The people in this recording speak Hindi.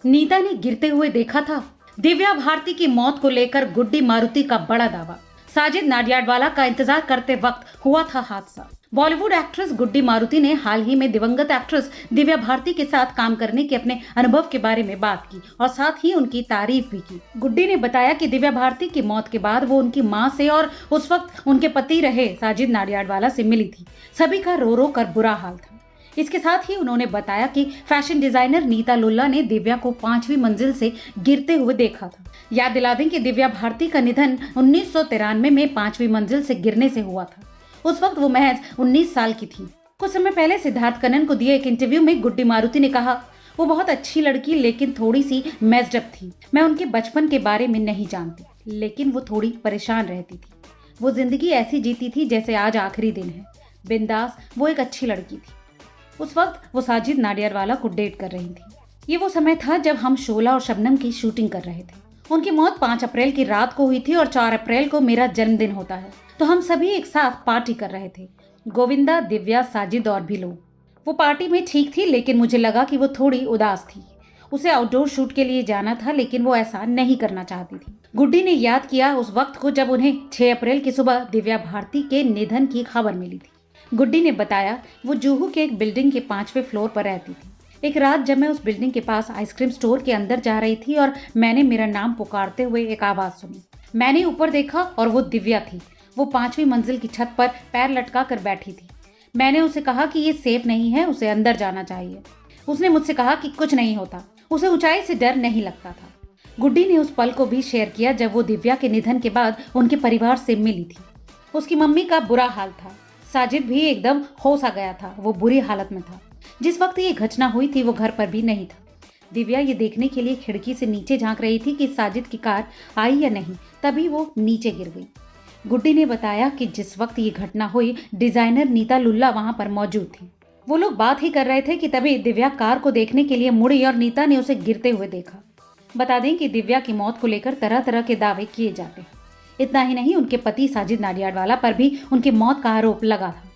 नीता ने गिरते हुए देखा था। दिव्या भारती की मौत को लेकर गुड्डी मारुति का बड़ा दावा। साजिद नाडियाडवाला का इंतजार करते वक्त हुआ था हादसा। बॉलीवुड एक्ट्रेस गुड्डी मारुति ने हाल ही में दिवंगत एक्ट्रेस दिव्या भारती के साथ काम करने के अपने अनुभव के बारे में बात की और साथ ही उनकी तारीफ भी की। गुड्डी ने बताया कि दिव्या भारती की मौत के बाद वो उनकी मां से और उस वक्त उनके पति रहे साजिद नाडियाडवाला से मिली थी। सभी का रो रो कर बुरा हाल था। इसके साथ ही उन्होंने बताया कि फैशन डिजाइनर नीता लुल्ला ने दिव्या को 5वीं मंजिल से गिरते हुए देखा था। याद दिला दें कि दिव्या भारती का निधन 1993 में 5वीं मंजिल से गिरने से हुआ था। उस वक्त वो महज 19 साल की थी। कुछ समय पहले सिद्धार्थ कन्नन को दिए एक इंटरव्यू में गुड्डी मारुति ने कहा, वो बहुत अच्छी लड़की लेकिन थोड़ी सी मेस्ड अप थी। मैं उनके बचपन के बारे में नहीं जानती, लेकिन वो थोड़ी परेशान रहती थी। वो जिंदगी ऐसी जीती थी जैसे आज आखिरी दिन है। बिंदास, वो एक अच्छी लड़की थी। उस वक्त वो साजिद नाडियाडवाला को डेट कर रही थी। ये वो समय था जब हम शोला और शबनम की शूटिंग कर रहे थे। उनकी मौत 5 अप्रैल की रात को हुई थी और 4 अप्रैल को मेरा जन्मदिन होता है, तो हम सभी एक साथ पार्टी कर रहे थे। गोविंदा, दिव्या, साजिद और भी लोग। वो पार्टी में ठीक थी, लेकिन मुझे लगा कि वो थोड़ी उदास थी। उसे आउटडोर शूट के लिए जाना था, लेकिन वो ऐसा नहीं करना चाहती थी। गुड्डी ने याद किया उस वक्त को जब उन्हें 6 अप्रैल की सुबह दिव्या भारती के निधन की खबर मिली थी। गुड्डी ने बताया, वो जुहू के एक बिल्डिंग के 5वें फ्लोर पर रहती थी। एक रात जब मैं उस बिल्डिंग के पास आइसक्रीम स्टोर के अंदर जा रही थी और मैंने मेरा नाम पुकारते हुए एक आवाज सुनी। मैंने ऊपर देखा और वो दिव्या थी। वो 5वीं मंजिल की छत पर पैर लटका कर बैठी थी। मैंने उसे कहा कि ये सेफ नहीं है, उसे अंदर जाना चाहिए। उसने मुझसे कहा कि कुछ नहीं होता, उसे ऊंचाई से डर नहीं लगता था। गुड्डी ने उस पल को भी शेयर किया जब वो दिव्या के निधन के बाद उनके परिवार से मिली थी। उसकी मम्मी का बुरा हाल था। साजिद भी एकदम होश आ गया था, वो बुरी हालत में था। जिस वक्त ये घटना हुई थी वो घर पर भी नहीं था। दिव्या ये देखने के लिए खिड़की से नीचे झांक रही थी कि साजिद की कार आई या नहीं, तभी वो नीचे गिर गई। गुड्डी ने बताया कि जिस वक्त ये घटना हुई डिजाइनर नीता लुल्ला वहां पर मौजूद थी। वो लोग बात ही कर रहे थे कि तभी दिव्या कार को देखने के लिए मुड़ी और नीता ने उसे गिरते हुए देखा। बता दें कि दिव्या की मौत को लेकर तरह तरह के दावे किए जाते हैं। इतना ही नहीं, उनके पति साजिद नाडियाडवाला पर भी उनकी मौत का आरोप लगा था।